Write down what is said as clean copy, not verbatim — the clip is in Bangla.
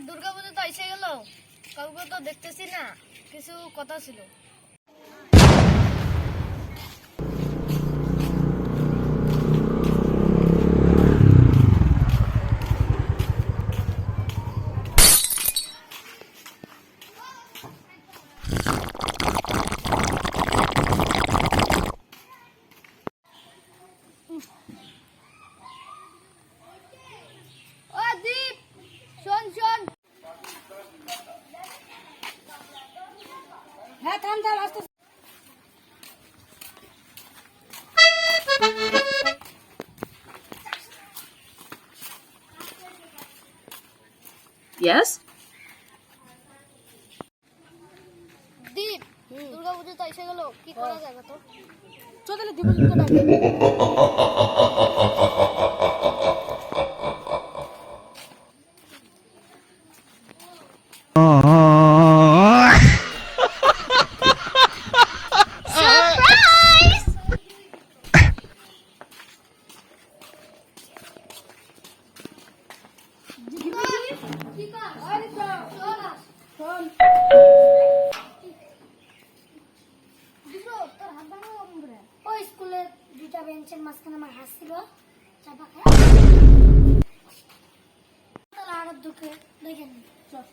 দুর্গাপুজো তো এসে গেল, কাউকে তো দেখতেছি না। কিছু কথা ছিল। ও দীপ, শোন শোন। হ্যাঁ থাম থাম আস্তে। Yes? দীপ, দুর্গাপুজো তো এসে গেল, কি করা যাবে তো? চো তাহলে দীপজিৎকে ডাকি। ওই স্কুলে দুটা বেঞ্চের মাঝখানে আমার হাত ছিল চাপা খায় তাহলে আগের দুঃখে দেখে নি চল